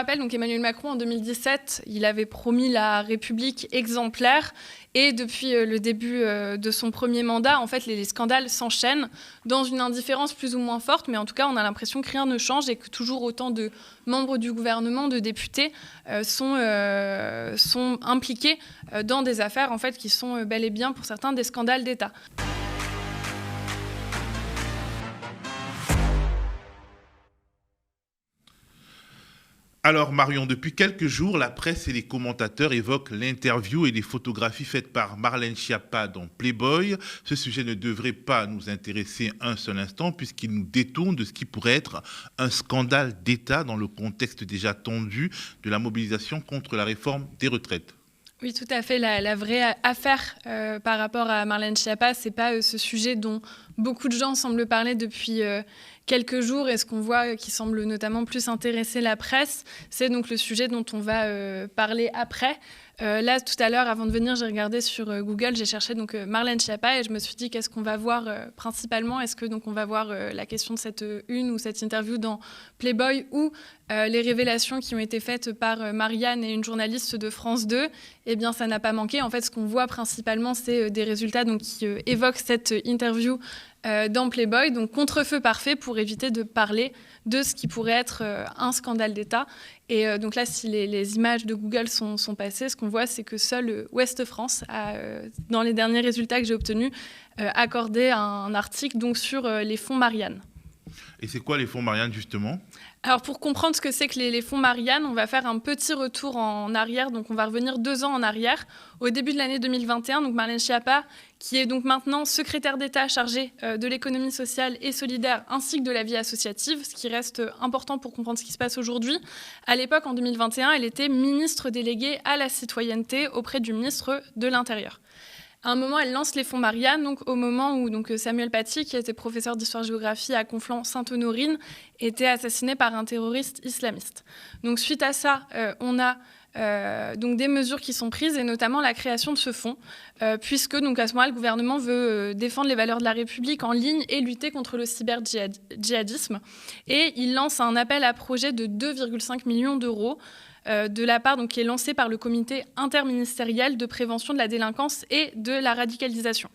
rappel, donc Emmanuel Macron, en 2017, il avait promis la République exemplaire. Et depuis le début de son premier mandat, en fait, les scandales s'enchaînent dans une indifférence plus ou moins forte. Mais en tout cas, on a l'impression que rien ne change et que toujours autant de membres du gouvernement, de députés, sont impliqués dans des affaires en fait, qui sont bel et bien, pour certains, des scandales d'État. Alors Marion, depuis quelques jours, la presse et les commentateurs évoquent l'interview et les photographies faites par Marlène Schiappa dans Playboy. Ce sujet ne devrait pas nous intéresser un seul instant puisqu'il nous détourne de ce qui pourrait être un scandale d'État dans le contexte déjà tendu de la mobilisation contre la réforme des retraites. Oui, tout à fait. La vraie affaire par rapport à Marlène Schiappa, c'est pas ce sujet dont beaucoup de gens semblent parler depuis quelques jours, et ce qu'on voit qui semble notamment plus intéresser la presse, c'est donc le sujet dont on va parler après. Là, tout à l'heure, avant de venir, j'ai regardé sur Google, j'ai cherché donc Marlène Schiappa et je me suis dit qu'est-ce qu'on va voir principalement. Est-ce que donc on va voir la question de cette une ou cette interview dans Playboy ou les révélations qui ont été faites par Marianne et une journaliste de France 2. Eh bien, ça n'a pas manqué. En fait, ce qu'on voit principalement, c'est des résultats donc, qui évoquent cette interview dans Playboy. Donc, contre-feu parfait pour éviter de parler de ce qui pourrait être un scandale d'État. Et donc là, si les images de Google sont passées, ce qu'on voit, c'est que seul Ouest France a, dans les derniers résultats que j'ai obtenus, accordé un article donc, sur les fonds Marianne. Et c'est quoi les fonds Marianne, justement ? Alors, pour comprendre ce que c'est que les fonds Marianne, on va faire un petit retour en arrière. Donc, on va revenir 2 ans en arrière. Au début de l'année 2021, donc Marlène Schiappa, qui est donc maintenant secrétaire d'État chargée de l'économie sociale et solidaire, ainsi que de la vie associative, ce qui reste important pour comprendre ce qui se passe aujourd'hui. À l'époque, en 2021, elle était ministre déléguée à la citoyenneté auprès du ministre de l'Intérieur. À un moment, elle lance les fonds Marianne, donc au moment où donc, Samuel Paty, qui était professeur d'histoire-géographie à Conflans-Sainte-Honorine, était assassiné par un terroriste islamiste. Donc suite à ça, on a donc des mesures qui sont prises, et notamment la création de ce fonds, puisque donc, à ce moment-là, le gouvernement veut défendre les valeurs de la République en ligne et lutter contre le cyber-djihadisme. Et il lance un appel à projet de 2,5 millions d'euros de la part, donc, qui est lancé par le comité interministériel de prévention de la délinquance et de la radicalisation.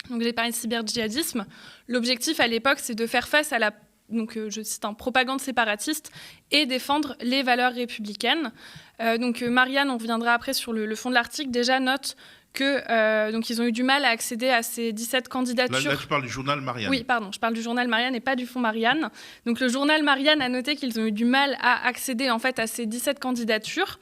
Donc, j'ai parlé de cyber-djihadisme. L'objectif à l'époque, c'est de faire face à la je cite, propagande séparatiste et défendre les valeurs républicaines. Donc Marianne, on reviendra après sur le fond de l'article, déjà note que donc ils ont eu du mal à accéder à ces 17 candidatures. Là, tu parles du journal Marianne. Oui, pardon, je parle du journal Marianne et pas du fonds Marianne. Donc le journal Marianne a noté qu'ils ont eu du mal à accéder en fait à ces 17 candidatures.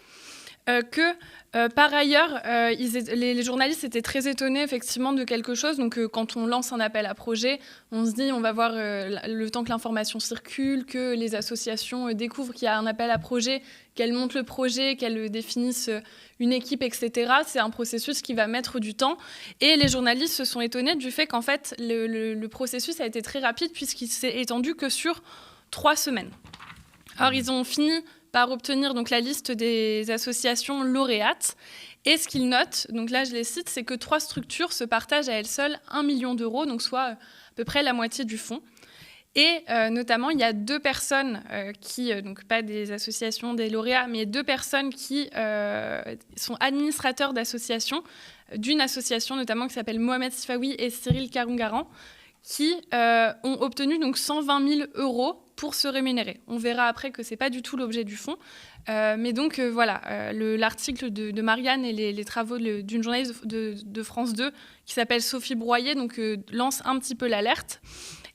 Par ailleurs, les journalistes étaient très étonnés effectivement de quelque chose. Donc, quand on lance un appel à projet, on se dit on va voir le temps que l'information circule, que les associations découvrent qu'il y a un appel à projet, qu'elles montent le projet, qu'elles définissent une équipe, etc. C'est un processus qui va mettre du temps. Et les journalistes se sont étonnés du fait qu'en fait, le processus a été très rapide puisqu'il s'est étendu que sur 3 semaines. Alors, ils ont fini par obtenir donc, la liste des associations lauréates. Et ce qu'ils notent, donc là je les cite, c'est que 3 structures se partagent à elles seules 1 million d'euros, donc soit à peu près la moitié du fonds. Et notamment, il y a 2 personnes qui, donc pas des associations des lauréats, mais 2 personnes qui sont administrateurs d'associations, d'une association notamment qui s'appelle Mohamed Sifawi et Cyril Karoungaran, qui ont obtenu donc 120 000 euros pour se rémunérer. On verra après que ce n'est pas du tout l'objet du fonds. Mais donc, voilà, l'article de Marianne et les travaux d'une journaliste de France 2 qui s'appelle Sophie Broyer donc, lance un petit peu l'alerte.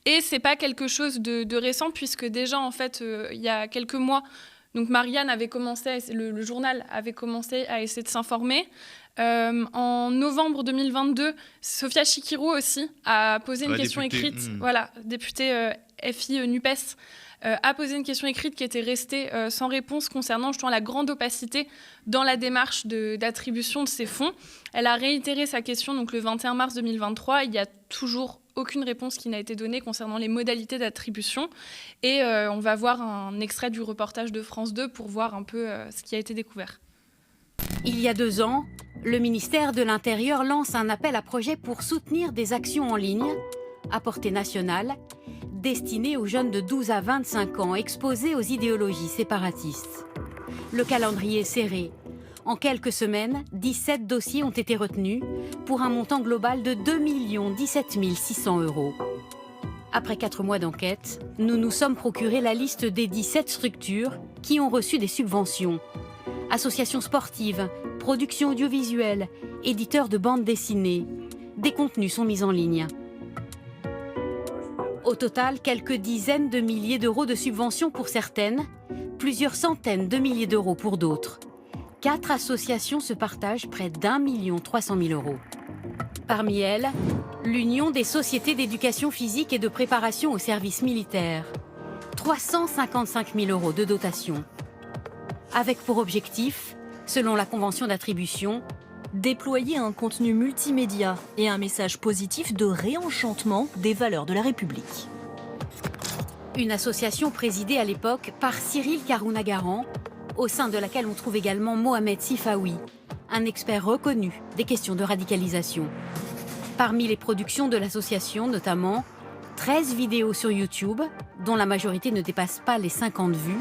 Et ce n'est pas quelque chose de récent, puisque déjà, en fait, il y a quelques mois, donc Marianne avait commencé, le journal avait commencé à essayer de s'informer. En novembre 2022, Sophia Chikirou aussi a posé une question écrite. Voilà, députée FI NUPES a posé une question écrite qui était restée sans réponse concernant justement la grande opacité dans la démarche d'attribution de ces fonds. Elle a réitéré sa question donc, le 21 mars 2023. Il n'y a toujours aucune réponse qui n'a été donnée concernant les modalités d'attribution. Et on va voir un extrait du reportage de France 2 pour voir un peu ce qui a été découvert. Il y a 2 ans, le ministère de l'Intérieur lance un appel à projet pour soutenir des actions en ligne à portée nationale destinées aux jeunes de 12 à 25 ans exposés aux idéologies séparatistes. le calendrier est serré. En quelques semaines, 17 dossiers ont été retenus pour un montant global de 2 17 600 €. Après 4 mois d'enquête, nous nous sommes procuré la liste des 17 structures qui ont reçu des subventions. Associations sportives, productions audiovisuelles, éditeurs de bandes dessinées. Des contenus sont mis en ligne. Au total, quelques dizaines de milliers d'euros de subventions pour certaines, plusieurs centaines de milliers d'euros pour d'autres. 4 associations se partagent près d'1 300 000 €. Parmi elles, l'Union des sociétés d'éducation physique et de préparation au service militaire. 355 000 € de dotation. Avec pour objectif, selon la convention d'attribution, déployer un contenu multimédia et un message positif de réenchantement des valeurs de la République. Une association présidée à l'époque par Cyril Karounagaran, au sein de laquelle on trouve également Mohamed Sifaoui, un expert reconnu des questions de radicalisation. Parmi les productions de l'association, notamment 13 vidéos sur YouTube, dont la majorité ne dépasse pas les 50 vues,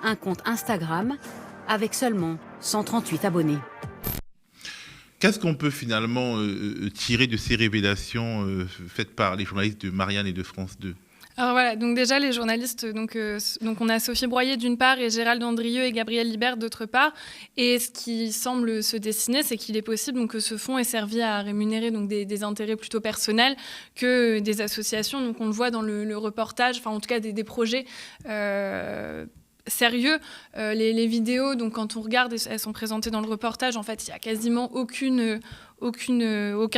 un compte Instagram avec seulement 138 abonnés. Qu'est-ce qu'on peut finalement tirer de ces révélations faites par les journalistes de Marianne et de France 2 ? Alors voilà, donc déjà les journalistes, donc on a Sophie Broyer d'une part et Gérald Andrieux et Gabriel Libert d'autre part. Et ce qui semble se dessiner, c'est qu'il est possible donc, que ce fonds ait servi à rémunérer donc, des intérêts plutôt personnels que des associations. Donc on le voit dans le reportage, enfin en tout cas des projets sérieux. Les vidéos, donc quand on regarde, elles sont présentées dans le reportage, en fait il n'y a quasiment aucun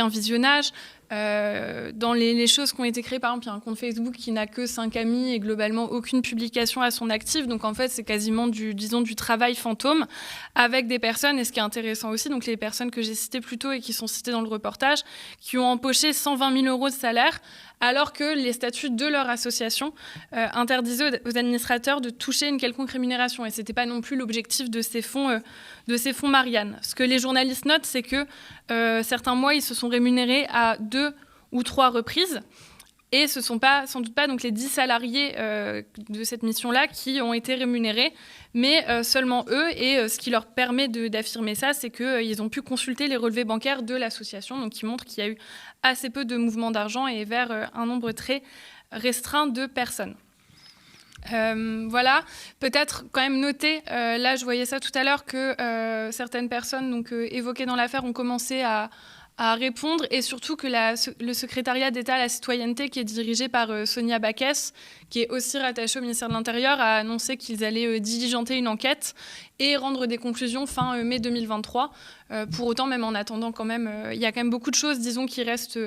visionnage. Dans les choses qui ont été créées, par exemple, il y a un compte Facebook qui n'a que 5 amis et globalement aucune publication à son actif. Donc en fait, c'est quasiment du travail fantôme avec des personnes. Et ce qui est intéressant aussi, donc les personnes que j'ai citées plus tôt et qui sont citées dans le reportage, qui ont empoché 120 000 € de salaire, alors que les statuts de leur association interdisaient aux administrateurs de toucher une quelconque rémunération. Et ce n'était pas non plus l'objectif de ces fonds Marianne. Ce que les journalistes notent, c'est que certains mois, ils se sont rémunérés à 2 ou 3 reprises. Et ce ne sont sans doute pas donc, les 10 salariés de cette mission-là qui ont été rémunérés, mais seulement eux. Et ce qui leur permet d'affirmer ça, c'est qu'ils ont pu consulter les relevés bancaires de l'association, donc qui montrent qu'il y a eu assez peu de mouvements d'argent et vers un nombre très restreint de personnes. Voilà, peut-être quand même noter, là je voyais ça tout à l'heure, que certaines personnes donc, évoquées dans l'affaire ont commencé à répondre, et surtout que le secrétariat d'État à la citoyenneté, qui est dirigé par Sonia Backès, qui est aussi rattachée au ministère de l'Intérieur, a annoncé qu'ils allaient diligenter une enquête et rendre des conclusions fin mai 2023. Pour autant, même en attendant, quand même, il y a quand même beaucoup de choses, disons, qui restent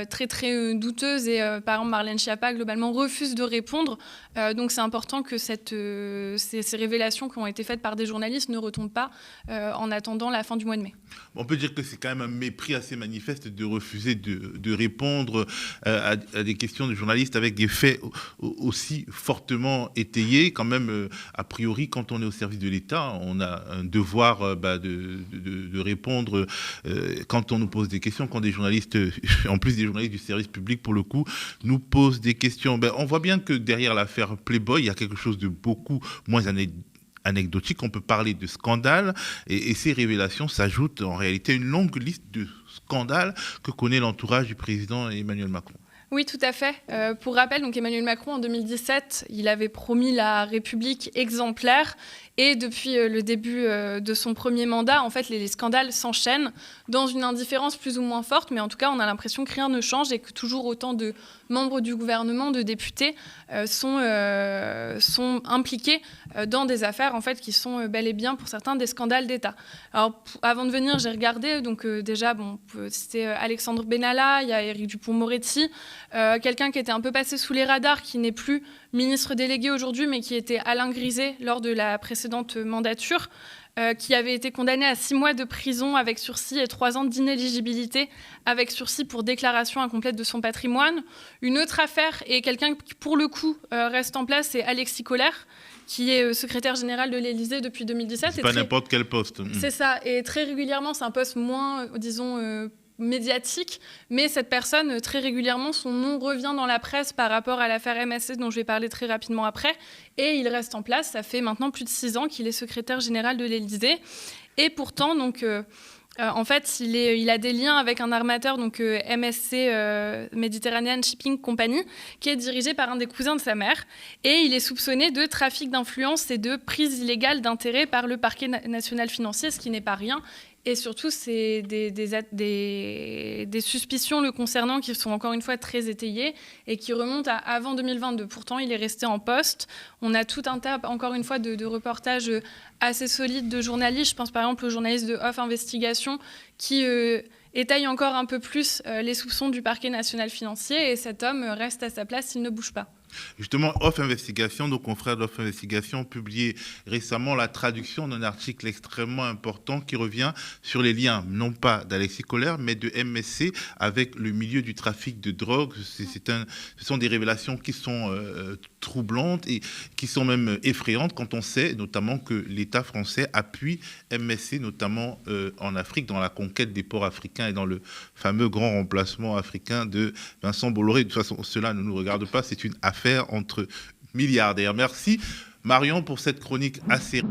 très très douteuses, et par exemple Marlène Schiappa globalement refuse de répondre, donc c'est important que ces révélations qui ont été faites par des journalistes ne retombent pas en attendant la fin du mois de mai. On peut dire que c'est quand même un mépris assez manifeste de refuser de répondre à des questions de journalistes avec des faits aussi fortement étayés. Quand même, a priori, quand on est au service de l'État, on a un devoir de répondre quand on nous pose des questions, quand des journalistes, en plus des journalistes du service public pour le coup, nous posent des questions. On voit bien que derrière l'affaire Playboy, il y a quelque chose de beaucoup moins anecdotique. On peut parler de scandale, et ces révélations s'ajoutent en réalité à une longue liste de scandales que connaît l'entourage du président Emmanuel Macron. Oui, tout à fait. Pour rappel, donc Emmanuel Macron, en 2017, il avait promis la République exemplaire. Et depuis le début de son premier mandat, en fait, les scandales s'enchaînent dans une indifférence plus ou moins forte. Mais en tout cas, on a l'impression que rien ne change et que toujours autant de membres du gouvernement, de députés, sont impliqués dans des affaires en fait, qui sont bel et bien, pour certains, des scandales d'État. Alors, avant de venir, j'ai regardé. Donc, déjà, on peut citer Alexandre Benalla, il y a Éric Dupond-Moretti, quelqu'un qui était un peu passé sous les radars, qui n'est plus ministre délégué aujourd'hui, mais qui était Alain Griset lors de la précédente mandature, qui avait été condamné à 6 mois de prison avec sursis et 3 ans d'inéligibilité avec sursis pour déclaration incomplète de son patrimoine. Une autre affaire, et quelqu'un qui, pour le coup, reste en place, c'est Alexis Collère, qui est secrétaire général de l'Élysée depuis 2017. C'est pas n'importe quel poste. C'est ça, et très régulièrement, c'est un poste moins, disons, médiatique, mais cette personne, très régulièrement, son nom revient dans la presse par rapport à l'affaire MSC dont je vais parler très rapidement après, et il reste en place. Ça fait maintenant plus de 6 ans qu'il est secrétaire général de l'Élysée, et pourtant, donc, en fait, il a des liens avec un armateur, donc MSC, Mediterranean Shipping Company, qui est dirigé par un des cousins de sa mère, et il est soupçonné de trafic d'influence et de prise illégale d'intérêt par le parquet national financier, ce qui n'est pas rien. Et surtout, c'est des suspicions le concernant qui sont encore une fois très étayées et qui remontent à avant 2022. Pourtant, il est resté en poste. On a tout un tas, encore une fois, de reportages assez solides de journalistes. Je pense par exemple aux journalistes de Off Investigation qui étayent encore un peu plus les soupçons du parquet national financier. Et cet homme reste à sa place, il ne bouge pas. Justement, Off Investigation, nos confrères d'Off Investigation, ont publié récemment la traduction d'un article extrêmement important qui revient sur les liens, non pas d'Alexis Kohler, mais de MSC avec le milieu du trafic de drogue. Ce sont des révélations qui sont troublantes et qui sont même effrayantes quand on sait notamment que l'État français appuie MSC, notamment en Afrique, dans la conquête des ports africains et dans le fameux grand remplacement africain de Vincent Bolloré. De toute façon, cela ne nous regarde pas, c'est une affaire entre milliardaires. Merci Marion pour cette chronique assez...